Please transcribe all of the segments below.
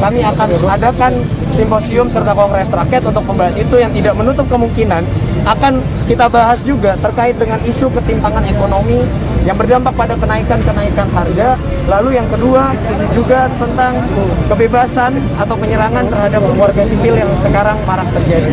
kami akan adakan simposium serta kongres rakyat untuk membahas itu, yang tidak menutup kemungkinan akan kita bahas juga terkait dengan isu ketimpangan ekonomi yang berdampak pada kenaikan harga. Lalu yang kedua juga tentang kebebasan atau penyerangan terhadap warga sipil yang sekarang marak terjadi.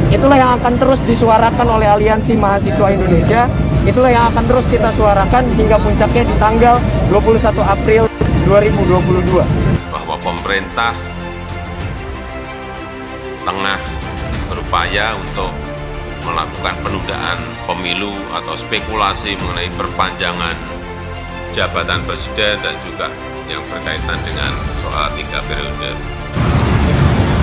Itulah yang akan terus disuarakan oleh Aliansi Mahasiswa Indonesia. Itulah yang akan terus kita suarakan hingga puncaknya di tanggal 21 April 2022. Bahwa pemerintah tengah berupaya untuk melakukan penundaan pemilu atau spekulasi mengenai perpanjangan jabatan presiden dan juga yang berkaitan dengan soal 3 periode.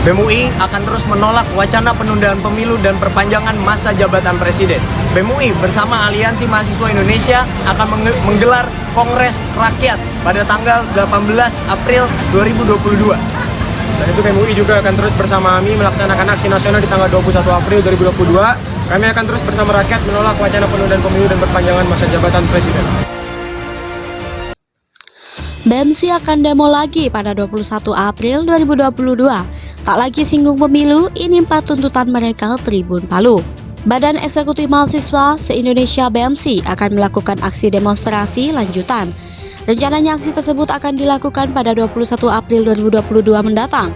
BEM UI akan terus menolak wacana penundaan pemilu dan perpanjangan masa jabatan presiden. BEM UI bersama Aliansi Mahasiswa Indonesia akan menggelar Kongres Rakyat pada tanggal 18 April 2022. Dan itu BEM UI juga akan terus bersama kami melaksanakan aksi nasional di tanggal 21 April 2022. Kami akan terus bersama rakyat menolak wacana penundaan pemilu dan perpanjangan masa jabatan presiden. BEMSI akan demo lagi pada 21 April 2022. Tak lagi singgung pemilu, ini 4 tuntutan mereka Tribun Palu. Badan Eksekutif Mahasiswa se-Indonesia BEMSI akan melakukan aksi demonstrasi lanjutan. Rencananya aksi tersebut akan dilakukan pada 21 April 2022 mendatang.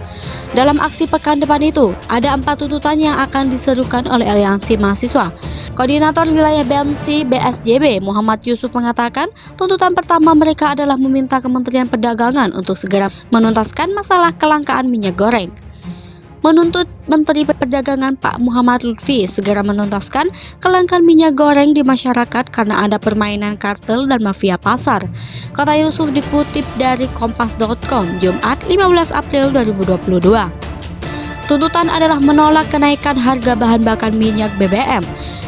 Dalam aksi pekan depan itu, ada 4 tuntutan yang akan diserukan oleh Aliansi Mahasiswa. Koordinator Wilayah BEMSI BSJB Muhammad Yusuf mengatakan, tuntutan pertama mereka adalah meminta Kementerian Perdagangan untuk segera menuntaskan masalah kelangkaan minyak goreng. Menuntut Menteri Perdagangan Pak Muhammad Lutfi segera menuntaskan kelangkaan minyak goreng di masyarakat karena ada permainan kartel dan mafia pasar. Kata Yusuf dikutip dari kompas.com Jumat 15 April 2022. Tuntutan adalah menolak kenaikan harga bahan bakar minyak BBM.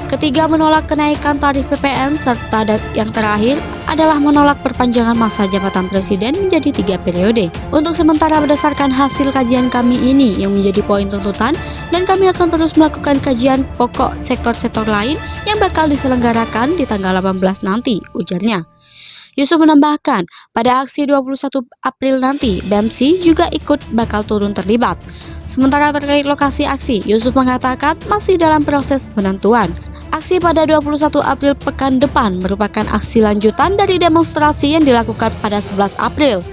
Ketiga, menolak kenaikan tarif PPN, serta yang terakhir adalah menolak perpanjangan masa jabatan presiden menjadi 3 periode. Untuk sementara berdasarkan hasil kajian kami ini yang menjadi poin tuntutan, dan kami akan terus melakukan kajian pokok sektor-sektor lain yang bakal diselenggarakan di tanggal 18 nanti, ujarnya. Yusuf menambahkan, pada aksi 21 April nanti, BEMSI juga ikut bakal turun terlibat. Sementara terkait lokasi aksi, Yusuf mengatakan masih dalam proses penentuan. Aksi pada 21 April pekan depan merupakan aksi lanjutan dari demonstrasi yang dilakukan pada 11 April.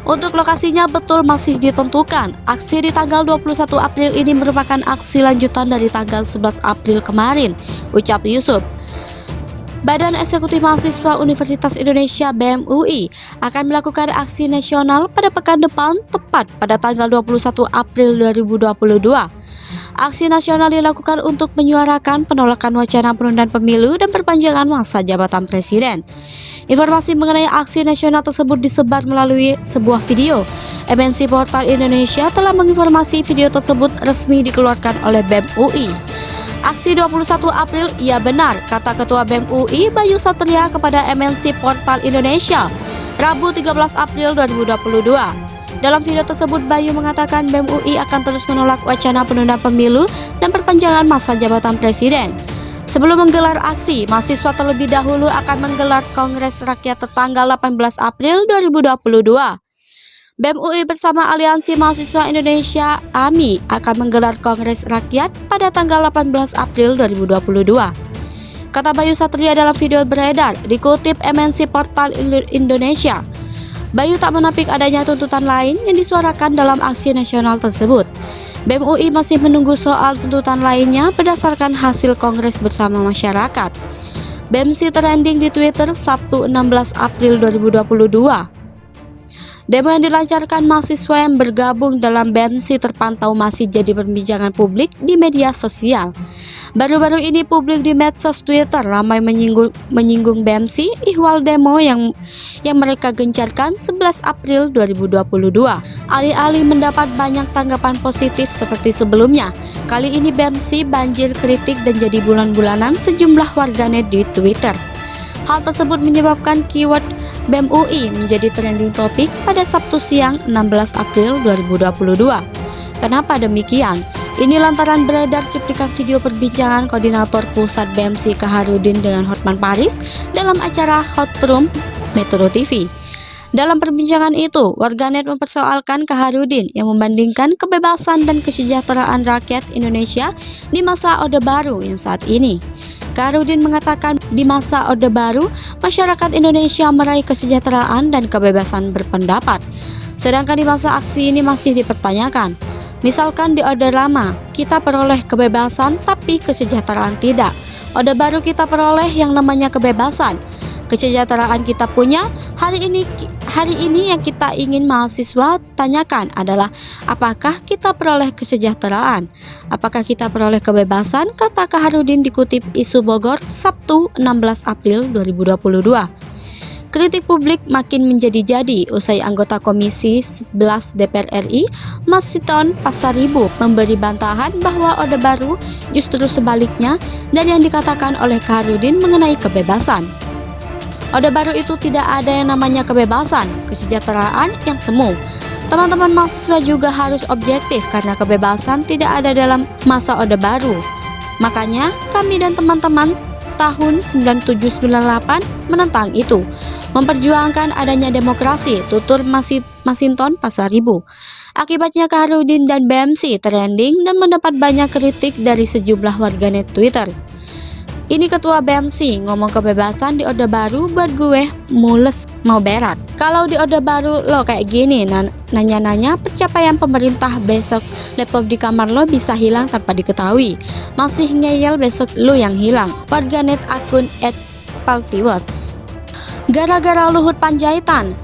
Untuk lokasinya betul masih ditentukan. Aksi di tanggal 21 April ini merupakan aksi lanjutan dari tanggal 11 April kemarin, ucap Yusuf. Badan Eksekutif Mahasiswa Universitas Indonesia BEM UI akan melakukan aksi nasional pada pekan depan tepat pada tanggal 21 April 2022. Aksi nasional dilakukan untuk menyuarakan penolakan wacana penundaan pemilu dan perpanjangan masa jabatan presiden. Informasi mengenai aksi nasional tersebut disebar melalui sebuah video. MNC Portal Indonesia telah menginformasi video tersebut resmi dikeluarkan oleh BEM UI. Aksi 21 April, iya benar, kata Ketua BEM UI Bayu Satria kepada MNC Portal Indonesia, Rabu 13 April 2022. Dalam video tersebut, Bayu mengatakan BEM UI akan terus menolak wacana penundaan pemilu dan perpanjangan masa jabatan presiden. Sebelum menggelar aksi, mahasiswa terlebih dahulu akan menggelar Kongres Rakyat tertanggal 18 April 2022. BEM UI bersama Aliansi Mahasiswa Indonesia AMI akan menggelar Kongres Rakyat pada tanggal 18 April 2022. Kata Bayu Satria dalam video beredar, dikutip MNC Portal Indonesia. Bayu tak menampik adanya tuntutan lain yang disuarakan dalam aksi nasional tersebut. BEM UI masih menunggu soal tuntutan lainnya berdasarkan hasil kongres bersama masyarakat. BEMSI trending di Twitter Sabtu 16 April 2022. Demo yang dilancarkan mahasiswa yang bergabung dalam BEMSI terpantau masih jadi perbincangan publik di media sosial. Baru-baru ini publik di medsos Twitter ramai menyinggung BEMSI ihwal demo yang mereka gencarkan 11 April 2022. Alih-alih mendapat banyak tanggapan positif seperti sebelumnya, kali ini BEMSI banjir kritik dan jadi bulan-bulanan sejumlah warganet di Twitter. Hal tersebut menyebabkan keyword BEM UI menjadi trending topik pada Sabtu siang 16 April 2022. Kenapa demikian? Ini lantaran beredar cuplikan video perbincangan Koordinator Pusat BEMSI Kaharudin dengan Hotman Paris dalam acara Hot Room Metro TV. Dalam perbincangan itu, warganet mempersoalkan Kaharudin yang membandingkan kebebasan dan kesejahteraan rakyat Indonesia di masa Orde Baru yang saat ini. Kaharudin mengatakan di masa Orde Baru, masyarakat Indonesia meraih kesejahteraan dan kebebasan berpendapat. Sedangkan di masa aksi ini masih dipertanyakan. Misalkan di Orde Lama, kita peroleh kebebasan tapi kesejahteraan tidak. Orde Baru kita peroleh yang namanya kebebasan. Kesejahteraan kita punya. Hari ini yang kita ingin mahasiswa tanyakan adalah apakah kita peroleh kesejahteraan? Apakah kita peroleh kebebasan? Kata Kaharudin dikutip Isu Bogor Sabtu 16 April 2022. Kritik publik makin menjadi-jadi usai anggota Komisi 11 DPR RI Masinton Pasaribu memberi bantahan bahwa Orde Baru justru sebaliknya dari yang dikatakan oleh Kaharudin mengenai kebebasan. Orde Baru itu tidak ada yang namanya kebebasan, kesejahteraan yang semu. Teman-teman mahasiswa juga harus objektif karena kebebasan tidak ada dalam masa Orde Baru. Makanya kami dan teman-teman tahun 97-98 menentang itu, memperjuangkan adanya demokrasi, tutur Masinton Pasaribu. Akibatnya Kaharudin dan BMC trending dan mendapat banyak kritik dari sejumlah warganet Twitter. Ini ketua BMC ngomong kebebasan di Orde Baru buat gue mules mau berat. Kalau di Orde Baru lo kayak gini, nanya-nanya pencapaian pemerintah, besok laptop di kamar lo bisa hilang tanpa diketahui. Masih ngeyel, besok lo yang hilang. Warganet akun @paltiwatch. Gara-gara Luhut Panjaitan,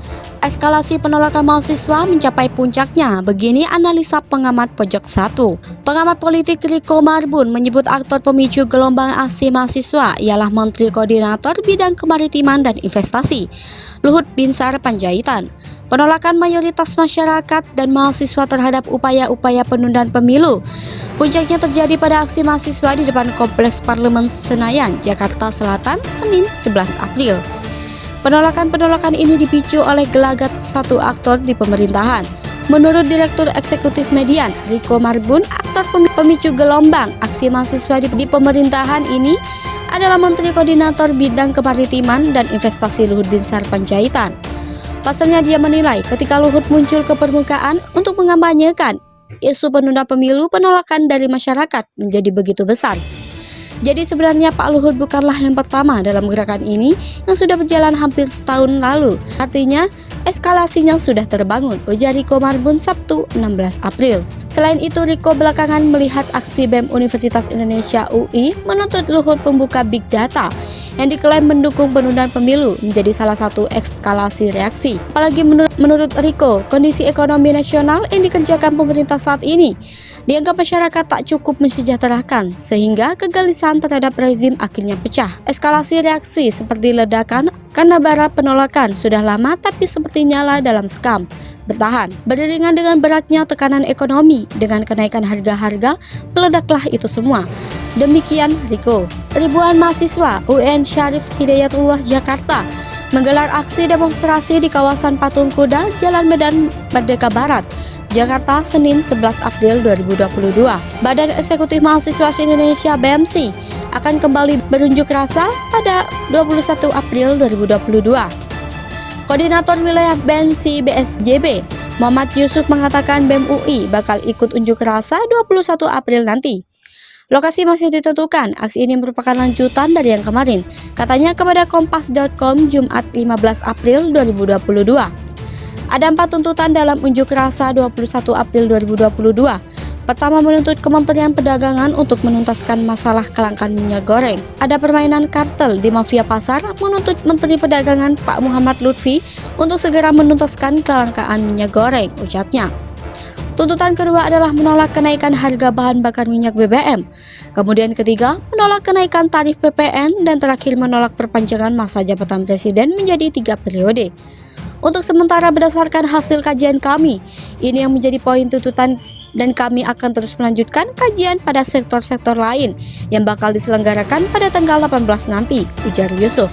eskalasi penolakan mahasiswa mencapai puncaknya. Begini analisa pengamat Pojok 1. Pengamat politik Riko Marbun menyebut aktor pemicu gelombang aksi mahasiswa ialah Menteri Koordinator Bidang Kemaritiman dan Investasi, Luhut Binsar Panjaitan. Penolakan mayoritas masyarakat dan mahasiswa terhadap upaya-upaya penundaan pemilu puncaknya terjadi pada aksi mahasiswa di depan Kompleks Parlemen Senayan, Jakarta Selatan, Senin 11 April. Penolakan ini dipicu oleh gelagat satu aktor di pemerintahan. Menurut Direktur Eksekutif Median, Riko Marbun, aktor pemicu gelombang aksi mahasiswa di pemerintahan ini adalah Menteri Koordinator Bidang Kemaritiman dan Investasi Luhut Binsar Panjaitan. Pasalnya dia menilai ketika Luhut muncul ke permukaan untuk mengampanyekan isu penunda pemilu, penolakan dari masyarakat menjadi begitu besar. Jadi sebenarnya Pak Luhut bukanlah yang pertama dalam gerakan ini yang sudah berjalan hampir setahun lalu. Artinya eskalasinya sudah terbangun, ujar Riko Marbun Sabtu 16 April. Selain itu, Riko belakangan melihat aksi BEM Universitas Indonesia UI menuntut Luhut membuka big data yang diklaim mendukung penundaan pemilu menjadi salah satu eskalasi reaksi. Apalagi menurut Riko, kondisi ekonomi nasional yang dikerjakan pemerintah saat ini dianggap masyarakat tak cukup mensejahterakan sehingga kegelisahan terhadap rezim akhirnya pecah. Eskalasi reaksi seperti ledakan karena bara penolakan sudah lama tapi seperti nyala dalam sekam, bertahan. Beriringan dengan beratnya tekanan ekonomi dengan kenaikan harga-harga, meledaklah itu semua. Demikian Riko. Ribuan mahasiswa UN Syarif Hidayatullah Jakarta menggelar aksi demonstrasi di kawasan Patung Kuda, Jalan Medan Merdeka Barat, Jakarta, Senin 11 April 2022. Badan Eksekutif Mahasiswa Indonesia BMC akan kembali berunjuk rasa pada 21 April 2022. Koordinator Wilayah BMC BSJB, Muhammad Yusuf mengatakan BEM UI bakal ikut unjuk rasa 21 April nanti. Lokasi masih ditentukan, aksi ini merupakan lanjutan dari yang kemarin, katanya kepada Kompas.com Jumat 15 April 2022. Ada 4 tuntutan dalam unjuk rasa 21 April 2022. Pertama, menuntut Kementerian Perdagangan untuk menuntaskan masalah kelangkaan minyak goreng. Ada permainan kartel di mafia pasar, menuntut Menteri Perdagangan Pak Muhammad Lutfi untuk segera menuntaskan kelangkaan minyak goreng, ucapnya. Tuntutan kedua adalah menolak kenaikan harga bahan bakar minyak BBM. Kemudian ketiga, menolak kenaikan tarif PPN, dan terakhir menolak perpanjangan masa jabatan presiden menjadi 3 periode. Untuk sementara berdasarkan hasil kajian kami, ini yang menjadi poin tuntutan dan kami akan terus melanjutkan kajian pada sektor-sektor lain yang bakal diselenggarakan pada tanggal 18 nanti, ujar Yusuf.